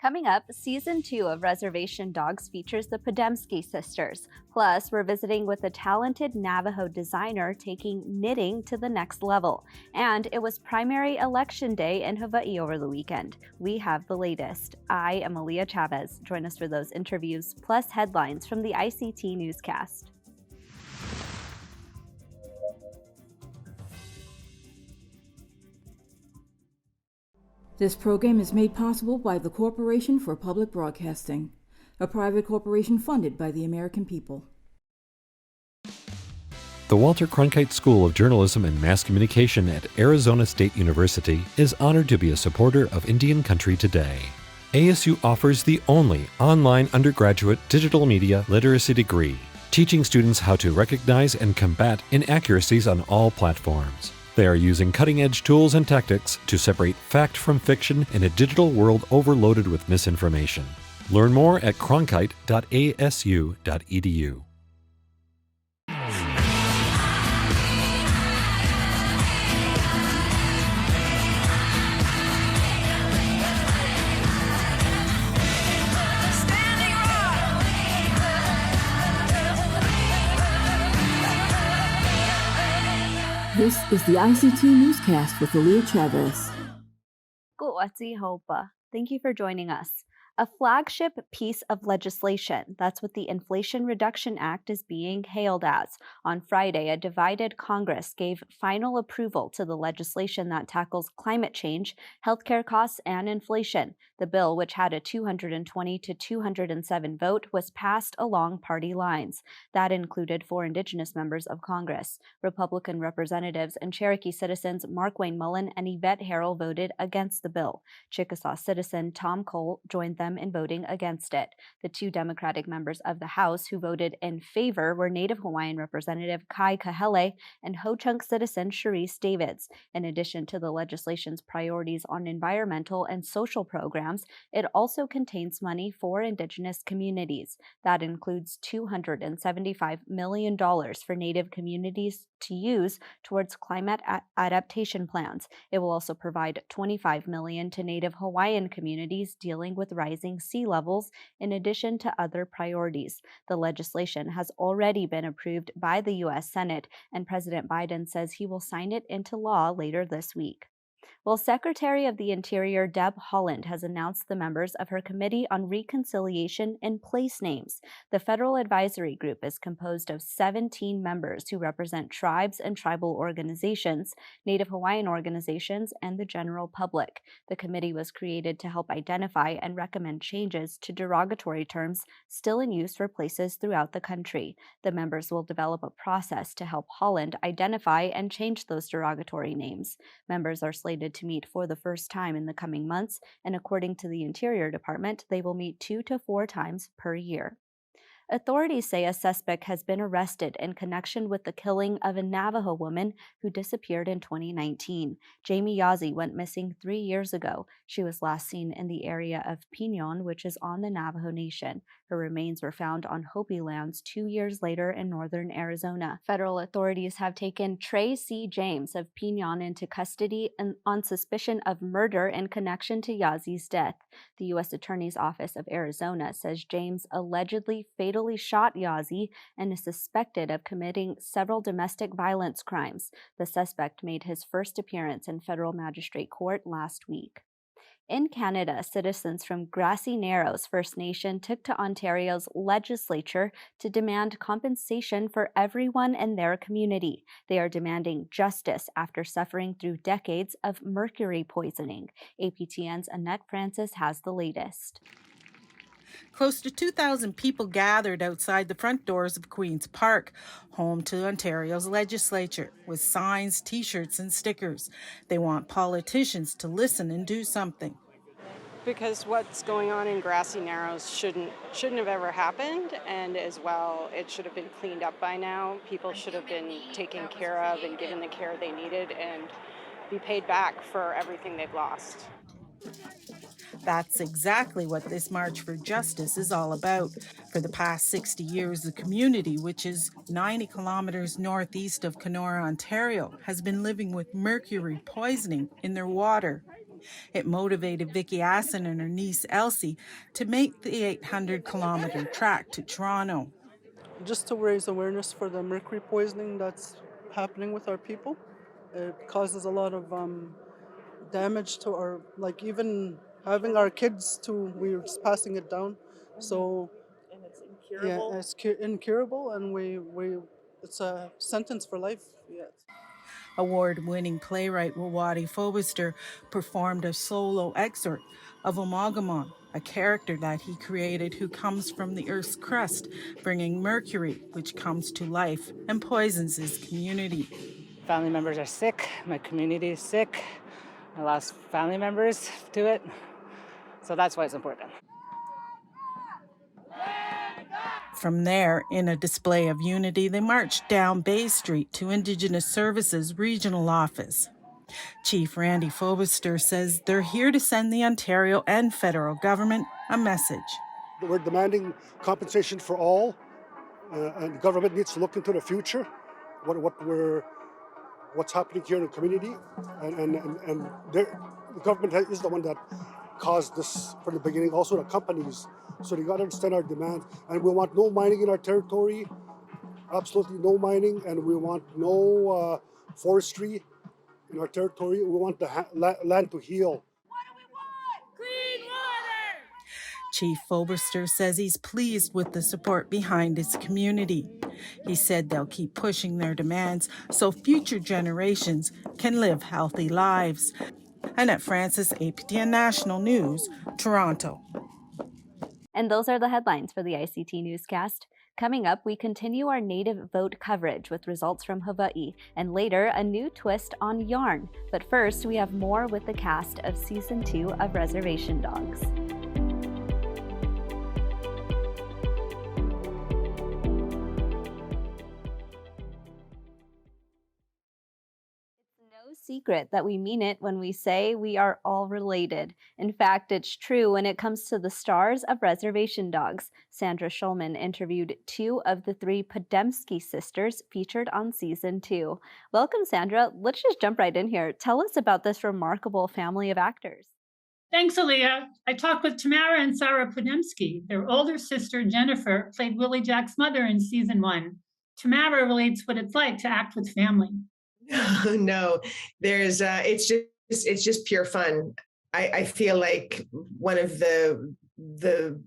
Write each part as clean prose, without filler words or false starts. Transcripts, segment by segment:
Coming up, Season 2 of Reservation Dogs features the Podemski sisters. Plus, we're visiting with a talented Navajo designer taking knitting to the next level. And it was primary election day in Hawai'i over the weekend. We have the latest. I am Aaliyah Chavez. Join us for those interviews, plus headlines from the ICT Newscast. This program is made possible by the Corporation for Public Broadcasting, a private corporation funded by the American people. The Walter Cronkite School of Journalism and Mass Communication at Arizona State University is honored to be a supporter of Indian Country Today. ASU offers the only online undergraduate digital media literacy degree, teaching students how to recognize and combat inaccuracies on all platforms. They are using cutting-edge tools and tactics to separate fact from fiction in a digital world overloaded with misinformation. Learn more at cronkite.asu.edu. This is the ICT Newscast with Aaliyah Chavez. Thank you for joining us. A flagship piece of legislation, that's what the Inflation Reduction Act is being hailed as. On Friday, a divided Congress gave final approval to the legislation that tackles climate change, healthcare costs, and inflation. The bill, which had a 220 to 207 vote, was passed along party lines. That included 4 Indigenous members of Congress. Republican representatives and Cherokee citizens Mark Wayne Mullen and Yvette Harrell voted against the bill. Chickasaw citizen Tom Cole joined them in voting against it. The 2 Democratic members of the House who voted in favor were Native Hawaiian Representative Kai Kahele and Ho-Chunk citizen Sharice Davids. In addition to the legislation's priorities on environmental and social programs, it also contains money for Indigenous communities. That includes $275 million for Native communities to use towards climate adaptation plans. It will also provide $25 million to Native Hawaiian communities dealing with rising sea levels, in addition to other priorities. The legislation has already been approved by the U.S. Senate, and President Biden says he will sign it into law later this week. Well, Secretary of the Interior Deb Haaland has announced the members of her Committee on Reconciliation and Place Names. The federal advisory group is composed of 17 members who represent tribes and tribal organizations, Native Hawaiian organizations, and the general public. The committee was created to help identify and recommend changes to derogatory terms still in use for places throughout the country. The members will develop a process to help Haaland identify and change those derogatory names. Members are slated to meet for the first time in the coming months, and according to the Interior Department, they will meet 2 to 4 times per year. Authorities say a suspect has been arrested in connection with the killing of a Navajo woman who disappeared in 2019. Jamie Yazzie went missing 3 years ago. She was last seen in the area of Pinon, which is on the Navajo Nation. Her remains were found on Hopi lands 2 years later in northern Arizona. Federal authorities have taken Trey C. James of Pinon into custody on suspicion of murder in connection to Yazzie's death. The U.S. Attorney's Office of Arizona says James allegedly fatally shot Yazzie and is suspected of committing several domestic violence crimes. The suspect made his first appearance in federal magistrate court last week. In Canada, citizens from Grassy Narrows First Nation took to Ontario's legislature to demand compensation for everyone in their community. They are demanding justice after suffering through decades of mercury poisoning. APTN's Annette Francis has the latest. Close to 2,000 people gathered outside the front doors of Queen's Park, home to Ontario's legislature, with signs, T-shirts, and stickers. They want politicians to listen and do something. Because what's going on in Grassy Narrows shouldn't have ever happened, and as well, it should have been cleaned up by now. People should have been taken care of and given the care they needed and be paid back for everything they've lost. That's exactly what this March for Justice is all about. For the past 60 years, the community, which is 90 kilometers northeast of Kenora, Ontario, has been living with mercury poisoning in their water. It motivated Vicky Assen and her niece Elsie to make the 800-kilometer trek to Toronto. Just to raise awareness for the mercury poisoning that's happening with our people. It causes a lot of damage to our, like even having our kids too, we're just passing it down. So And it's incurable. yeah, it's incurable, and we it's a sentence for life. Yeah. Award-winning playwright Hawai'i performed a solo excerpt of Omagamon, a character that he created who comes from the Earth's crust, bringing mercury, which comes to life and poisons his community. Family members are sick. My community is sick. I lost family members to it. So that's why it's important. From there, in a display of unity, they marched down Bay Street to Indigenous Services Regional Office. Chief Randy Fobister says they're here to send the Ontario and federal government a message. We're demanding compensation for all, and the government needs to look into the future, what's happening here in the community, and the government is the one that caused this from the beginning, also the companies. So they got to understand our demands, and we want no mining in our territory, absolutely no mining, and we want no forestry in our territory. We want the land to heal. What do we want? Clean water! Chief Fobister says he's pleased with the support behind his community. He said they'll keep pushing their demands so future generations can live healthy lives. Annette Francis, APTN National News, Toronto. And those are the headlines for the ICT Newscast. Coming up, we continue our native vote coverage with results from Hawai'i, and later, a new twist on yarn. But first, we have more with the cast of Season 2 of Reservation Dogs. Secret that we mean it when we say we are all related. In fact, it's true when it comes to the stars of Reservation Dogs. Sandra Schulman interviewed 2 of the 3 Podemski sisters featured on Season 2. Welcome, Sandra. Let's just jump right in here. Tell us about this remarkable family of actors. Thanks, Aaliyah. I talked with Tamara and Sarah Podemski. Their older sister, Jennifer, played Willie Jack's mother in Season 1. Tamara relates what it's like to act with family. No, there's it's just pure fun. I feel like one of the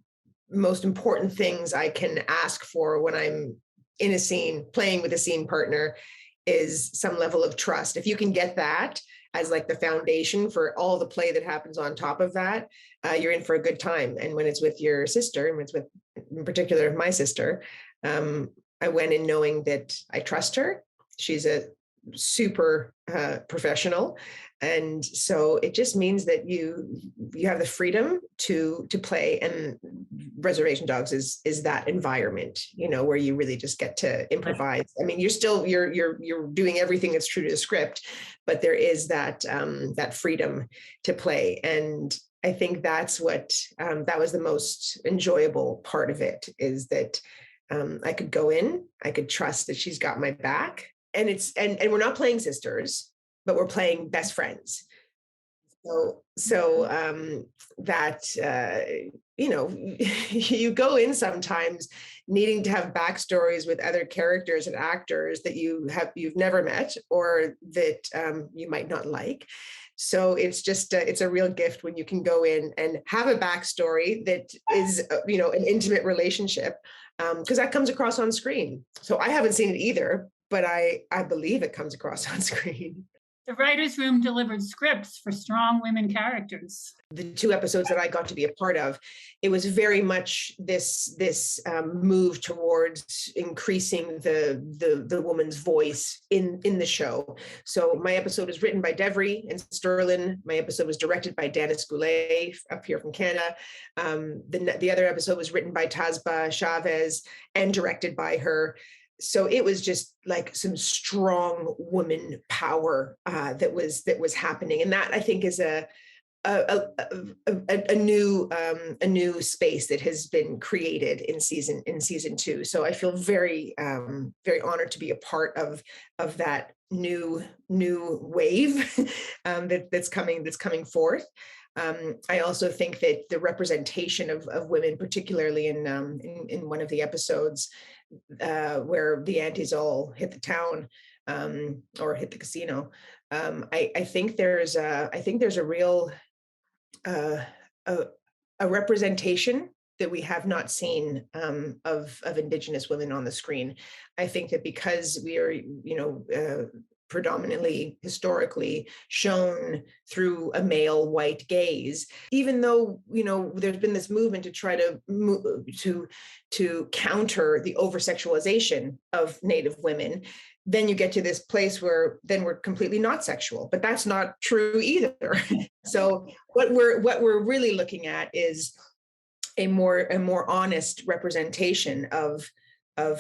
most important things I can ask for when I'm in a scene, playing with a scene partner, is some level of trust. If you can get that as like the foundation for all the play that happens on top of that, you're in for a good time. And when it's with your sister, and when it's with, in particular, my sister, I went in knowing that I trust her. She's a super professional, and so it just means that you have the freedom to play, and Reservation Dogs is that environment, where you really just get to improvise. I mean, you're doing everything that's true to the script, but there is that freedom to play, and I think that's what that was the most enjoyable part of it, is that I could go in, I could trust that she's got my back. And we're not playing sisters, but we're playing best friends. So you go in sometimes needing to have backstories with other characters and actors that you've never met, or that you might not like. So it's just it's a real gift when you can go in and have a backstory that is an intimate relationship, because that comes across on screen. So I haven't seen it either, but I believe it comes across on screen. The writer's room delivered scripts for strong women characters. The 2 episodes that I got to be a part of, it was very much this move towards increasing the woman's voice in the show. So my episode was written by Devry and Sterling. My episode was directed by Dennis Goulet up here from Canada. The other episode was written by Tazba Chavez and directed by her. So it was just like some strong woman power that was happening, and that I think is a new space that has been created in season 2. So I feel very very honored to be a part of that new wave that's coming forth. I also think that the representation of women, particularly in one of the episodes where the aunties all hit the town or hit the casino, I think there's a real a representation that we have not seen of Indigenous women on the screen. I think that because we are, predominantly historically shown through a male white gaze, even though there's been this movement to try to counter the over-sexualization of Native women, then you get to this place where then we're completely not sexual, but that's not true either. So what we're really looking at is a more honest representation of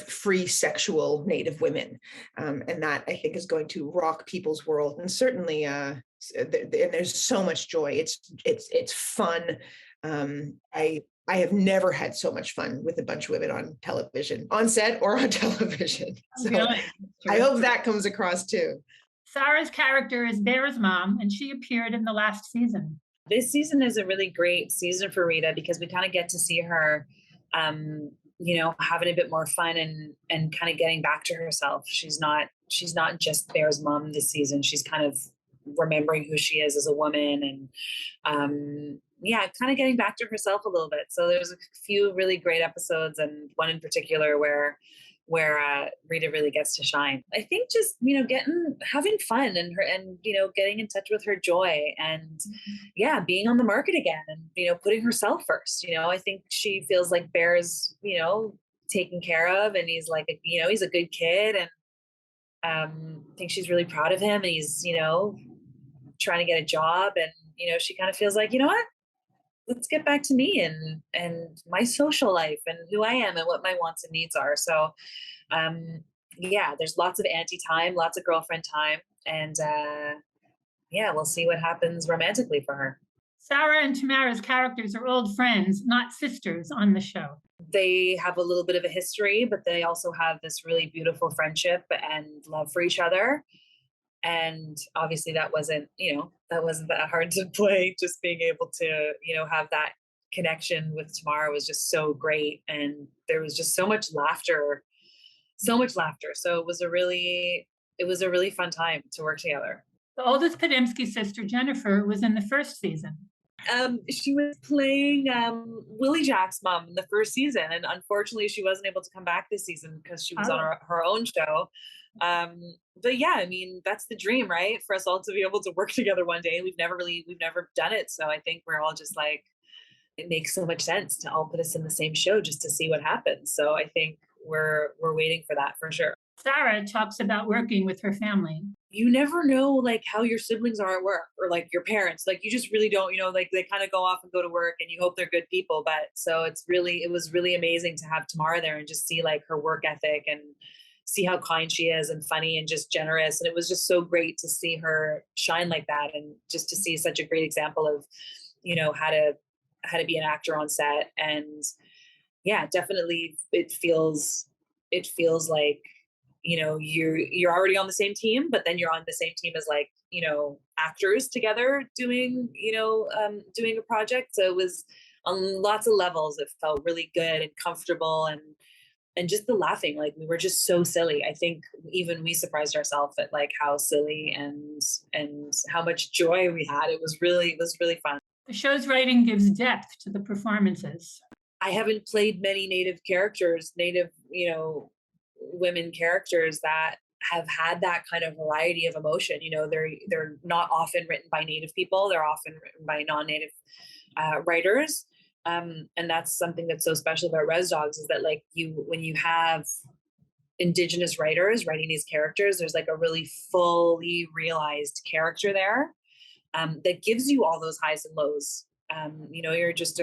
free sexual Native women, and that I think is going to rock people's world. And certainly, and there's so much joy. It's fun. I have never had so much fun with a bunch of women on television, on set or on television. So Really? I hope that comes across too. Sarah's character is Bear's mom, and she appeared in the last season. This season is a really great season for Rita because we kind of get to see her, having a bit more fun and kind of getting back to herself. She's not just Bear's mom this season. She's kind of remembering who she is as a woman and kind of getting back to herself a little bit. So there's a few really great episodes, and one in particular where Rita really gets to shine. I think just, having fun and getting in touch with her joy and being on the market again and, putting herself first. I think she feels like Bear's, taken care of, and he's like, he's a good kid, and I think she's really proud of him, and he's, trying to get a job, and, she kind of feels like, you know what? Let's get back to me and my social life and who I am and what my wants and needs are. So, there's lots of auntie time, lots of girlfriend time. And, we'll see what happens romantically for her. Sarah and Tamara's characters are old friends, not sisters on the show. They have a little bit of a history, but they also have this really beautiful friendship and love for each other. And obviously that wasn't that hard to play. Just being able to, have that connection with Tamara was just so great. And there was just so much laughter. So it was a really fun time to work together. The oldest Podemski sister, Jennifer, was in the first season. She was playing Willie Jack's mom in the first season. And unfortunately she wasn't able to come back this season because she was on her own show. But that's the dream, right? For us all to be able to work together one day. We've never done it. So I think we're all just like, it makes so much sense to all put us in the same show just to see what happens. So I think we're waiting for that for sure. Sarah talks about working with her family. You never know like how your siblings are at work or like your parents, like you just really don't, like they kind of go off and go to work and you hope they're good people. But so it was really amazing to have Tamara there and just see like her work ethic and see how kind she is and funny and just generous. And it was just so great to see her shine like that. And just to see such a great example of, how to be an actor on set. And definitely it feels like, you're already on the same team, but then you're on the same team as like, actors together doing a project. So it was on lots of levels. It felt really good and comfortable and just the laughing, like we were just so silly. I think even we surprised ourselves at like how silly and how much joy we had. It was really fun. The show's writing gives depth to the performances. I haven't played many Native women characters that have had that kind of variety of emotion. They're not often written by Native people. They're often written by non-Native writers. And that's something that's so special about Res Dogs is that like when you have Indigenous writers writing these characters, there's like a really fully realized character there that gives you all those highs and lows. You're just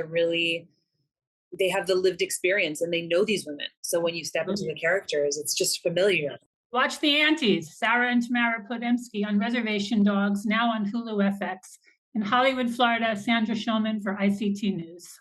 they have the lived experience and they know these women. So when you step into the characters, it's just familiar. Watch The Aunties, Sarah and Tamara Podemski on Reservation Dogs, now on Hulu FX. In Hollywood, Florida, Sandra Shulman for ICT News.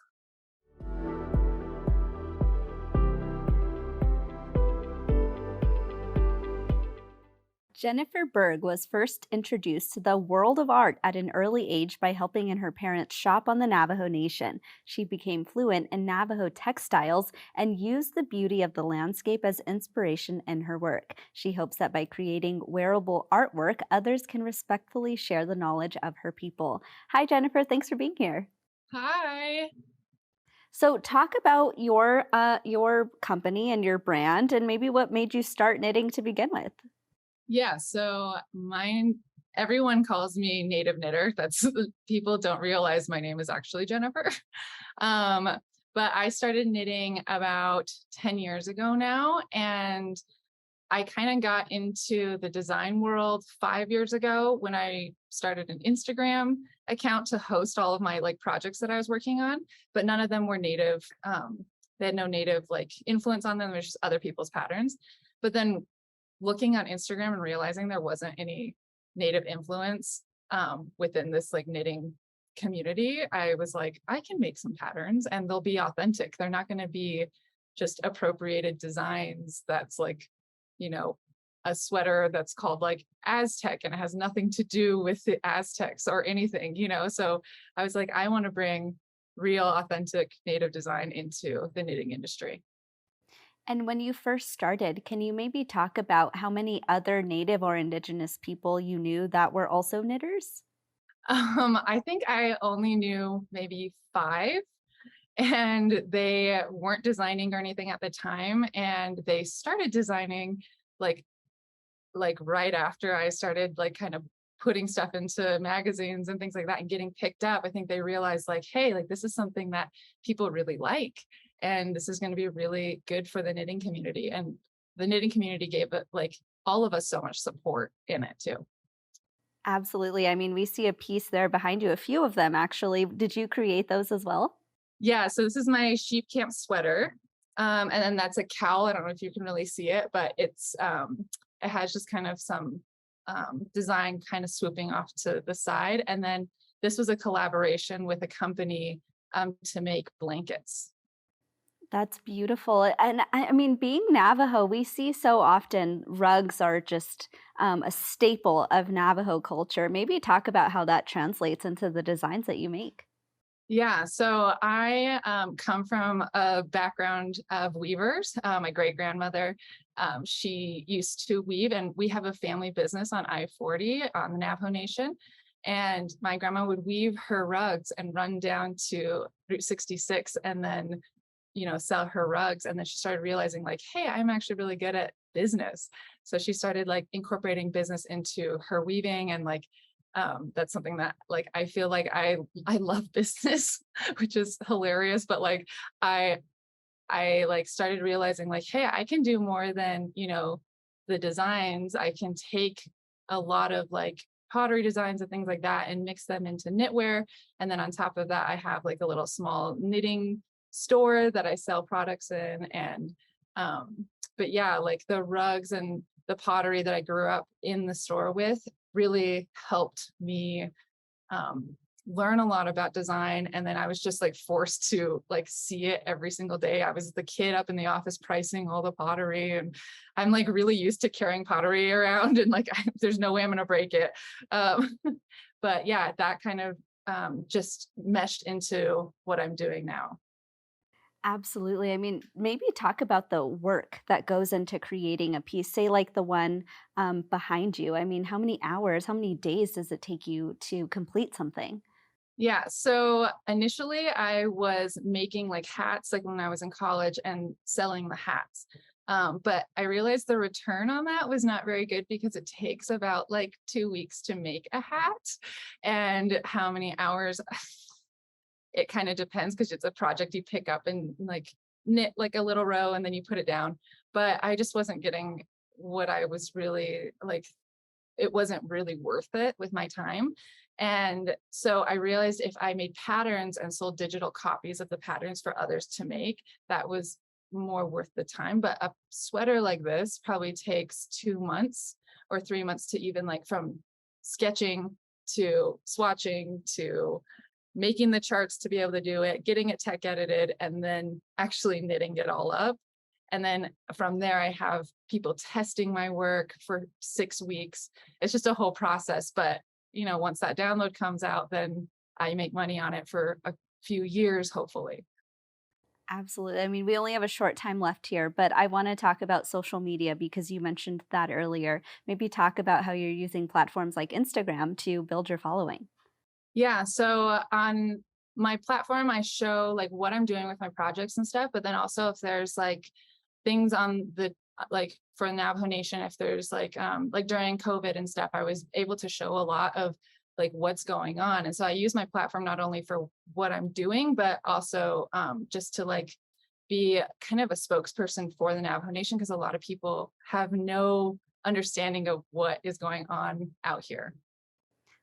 Jennifer Berg was first introduced to the world of art at an early age by helping in her parents' shop on the Navajo Nation. She became fluent in Navajo textiles and used the beauty of the landscape as inspiration in her work. She hopes that by creating wearable artwork, others can respectfully share the knowledge of her people. Hi, Jennifer. Thanks for being here. Hi. So, talk about your company and your brand, and maybe what made you start knitting to begin with. Yeah, so everyone calls me Native Knitter. That's people don't realize my name is actually Jennifer. Um, but I started knitting about 10 years ago now, and I kind of got into the design world 5 years ago when I started an Instagram account to host all of my like projects that I was working on, but none of them were native. They had no native like influence on them. There's just other people's patterns. But then looking on Instagram and realizing there wasn't any native influence within this like knitting community, I was like, I can make some patterns and they'll be authentic. They're not going to be just appropriated designs that's like, you know, a sweater that's called like Aztec and it has nothing to do with the Aztecs or anything, you know? So I was like, I want to bring real authentic native design into the knitting industry. And when you first started, can you maybe talk about how many other Native or Indigenous people you knew that were also knitters? I think I only knew maybe 5, and they weren't designing or anything at the time. And they started designing like right after I started like kind of putting stuff into magazines and things like that and getting picked up. I think they realized like, hey, like this is something that people really like. And this is going to be really good for the knitting community. And the knitting community gave it like all of us so much support in it too. Absolutely. I mean, we see a piece there behind you, a few of them actually. Did you create those as well? Yeah, so this is my sheep camp sweater. And then that's a cowl. I don't know if you can really see it, but it has just kind of some design kind of swooping off to the side. And then this was a collaboration with a company to make blankets. That's beautiful. And I mean, being Navajo, we see so often rugs are just a staple of Navajo culture. Maybe talk about how that translates into the designs that you make. Yeah, so I come from a background of weavers. My great grandmother, she used to weave, and we have a family business on I-40 on the Navajo Nation. And my grandma would weave her rugs and run down to Route 66 and then, you know, sell her rugs. And then she started realizing like, hey, I'm actually really good at business. So she started like incorporating business into her weaving, and like that's something that like I feel like I love business, which is hilarious. But like I like started realizing like, hey, I can do more than, you know, the designs. I can take a lot of like pottery designs and things like that and mix them into knitwear. And then on top of that, I have like a little small knitting store that I sell products in. And but yeah, like the rugs and the pottery that I grew up in the store with really helped me learn a lot about design. And then I was just like forced to like see it every single day. I was the kid up in the office pricing all the pottery, and I'm like really used to carrying pottery around, and like there's no way I'm gonna break it. But yeah, that kind of just meshed into what I'm doing now. Absolutely. I mean, maybe talk about the work that goes into creating a piece, say, like the one behind you. I mean, how many hours, how many days does it take you to complete something? Yeah, so initially I was making like hats like when I was in college and selling the hats. But I realized the return on that was not very good because it takes about like 2 weeks to make a hat. And how many hours, it kind of depends because it's a project you pick up and like knit like a little row and then you put it down. But I just wasn't getting what I was really like, it wasn't really worth it with my time. And so I realized if I made patterns and sold digital copies of the patterns for others to make, that was more worth the time. But a sweater like this probably takes 2 months or 3 months to even like from sketching to swatching to making the charts to be able to do it, getting it tech edited, and then actually knitting it all up. And then from there, I have people testing my work for 6 weeks. It's just a whole process. But, once that download comes out, then I make money on it for a few years, hopefully. Absolutely. I mean, we only have a short time left here, but I want to talk about social media because you mentioned that earlier. Maybe talk about how you're using platforms like Instagram to build your following. Yeah. So on my platform, I show like what I'm doing with my projects and stuff, but then also if there's like things on the like for Navajo Nation, if there's like during COVID and stuff, I was able to show a lot of like what's going on. And so I use my platform not only for what I'm doing, but also just to like be kind of a spokesperson for the Navajo Nation, because a lot of people have no understanding of what is going on out here.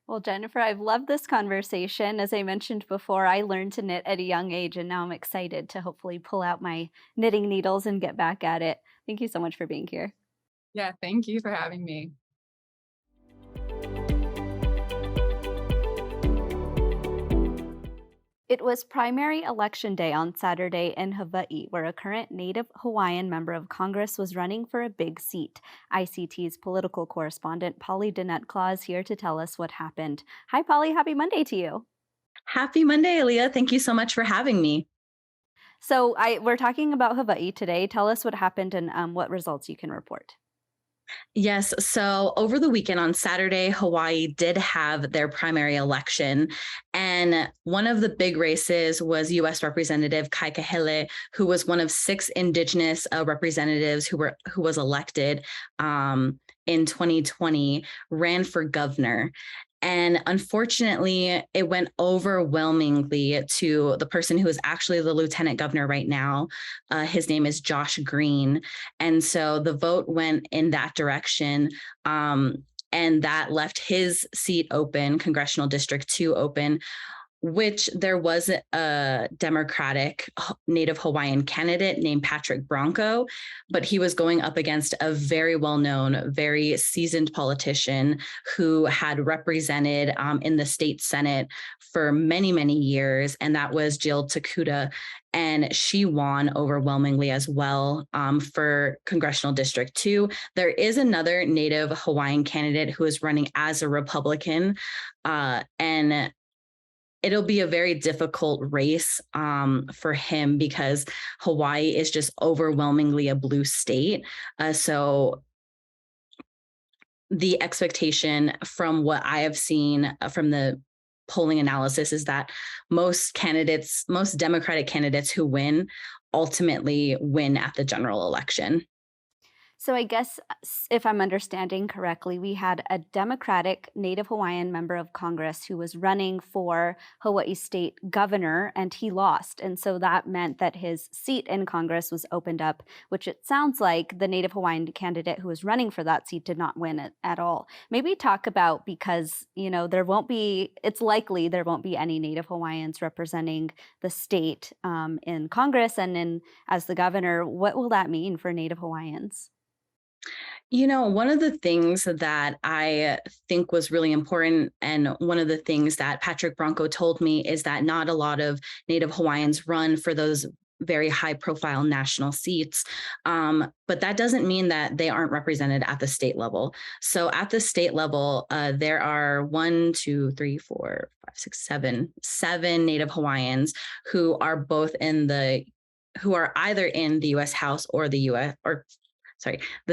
Well, Jennifer, I've loved this conversation. As I mentioned before, I learned to knit at a young age, and now I'm excited to hopefully pull out my knitting needles and get back at it. Thank you so much for being here. Yeah, thank you for having me. It was primary election day on Saturday in Hawaii, where a current Native Hawaiian member of Congress was running for a big seat. ICT's political correspondent Polly Danette-Claw is here to tell us what happened. Hi, Polly. Happy Monday to you. Happy Monday, Aaliyah. Thank you so much for having me. So we're talking about Hawaii today. Tell us what happened and what results you can report. Yes. So over the weekend on Saturday, Hawaii did have their primary election. And one of the big races was U.S. Representative Kaikahele, who was one of 6 Indigenous representatives who was elected in 2020, ran for governor. And unfortunately, it went overwhelmingly to the person who is actually the lieutenant governor right now. His name is Josh Green. And so the vote went in that direction. And that left his seat open, Congressional District 2 open, which there was a Democratic Native Hawaiian candidate named Patrick Bronco, but he was going up against a very well-known, very seasoned politician who had represented in the state Senate for many, many years, and that was Jill Takuta. And she won overwhelmingly as well for Congressional District 2. There is another Native Hawaiian candidate who is running as a Republican, and it'll be a very difficult race for him because Hawaii is just overwhelmingly a blue state. So the expectation from what I have seen from the polling analysis is that most Democratic candidates who win ultimately win at the general election. So I guess if I'm understanding correctly, we had a Democratic Native Hawaiian member of Congress who was running for Hawaii state governor, and he lost. And so that meant that his seat in Congress was opened up, which it sounds like the Native Hawaiian candidate who was running for that seat did not win at all. Maybe talk about, because, it's likely there won't be any Native Hawaiians representing the state in Congress and as the governor. What will that mean for Native Hawaiians? One of the things that I think was really important, and one of the things that Patrick Bronco told me, is that not a lot of Native Hawaiians run for those very high profile national seats. But that doesn't mean that they aren't represented at the state level. So at the state level, there are 7 Native Hawaiians who are either in the U.S. House or the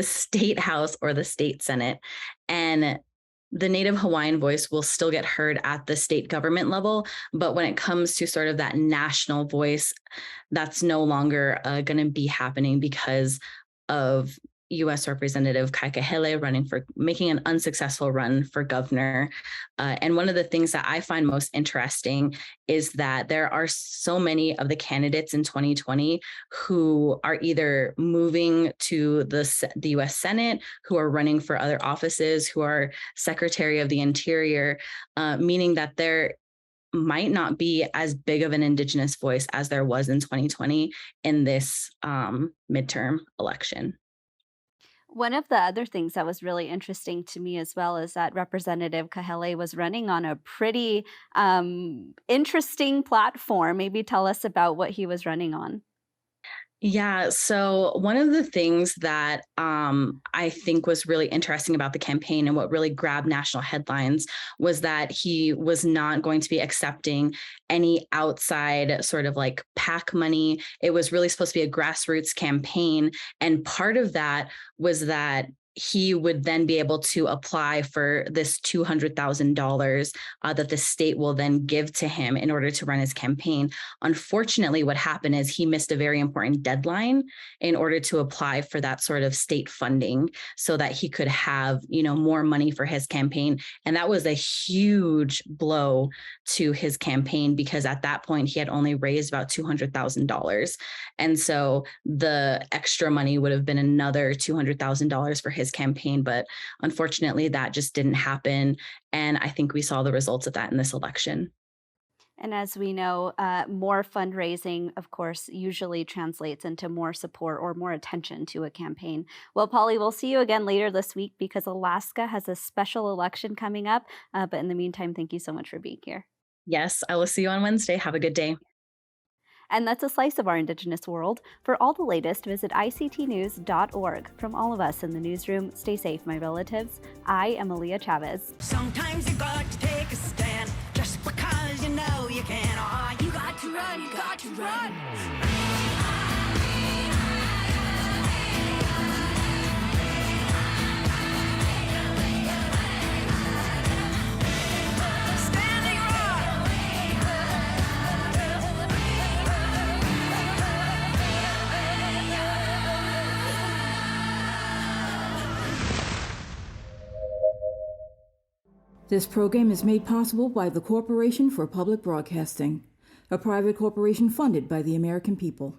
state House or the state Senate. And the Native Hawaiian voice will still get heard at the state government level. But when it comes to sort of that national voice, that's no longer going to be happening because of U.S. Representative Kaikahele making an unsuccessful run for governor. And one of the things that I find most interesting is that there are so many of the candidates in 2020 who are either moving to the U.S. Senate, who are running for other offices, who are Secretary of the Interior, meaning that there might not be as big of an Indigenous voice as there was in 2020 in this midterm election. One of the other things that was really interesting to me as well is that Representative Kahele was running on a pretty interesting platform. Maybe tell us about what he was running on. Yeah, so one of the things that I think was really interesting about the campaign and what really grabbed national headlines was that he was not going to be accepting any outside sort of like PAC money. It was really supposed to be a grassroots campaign. And part of that was that he would then be able to apply for this $200,000 that the state will then give to him in order to run his campaign. Unfortunately, what happened is he missed a very important deadline in order to apply for that sort of state funding so that he could have, more money for his campaign. And that was a huge blow to his campaign because at that point he had only raised about $200,000. And so the extra money would have been another $200,000 for his campaign. But unfortunately, that just didn't happen. And I think we saw the results of that in this election. And as we know, more fundraising, of course, usually translates into more support or more attention to a campaign. Well, Polly, we'll see you again later this week because Alaska has a special election coming up. But in the meantime, thank you so much for being here. Yes, I will see you on Wednesday. Have a good day. And that's a slice of our Indigenous world. For all the latest, visit ictnews.org. From all of us in the newsroom, stay safe, my relatives. I am Aaliyah Chavez. Sometimes you got to take a stand just because you know you can. Oh, you got to run, you got to run. This program is made possible by the Corporation for Public Broadcasting, a private corporation funded by the American people.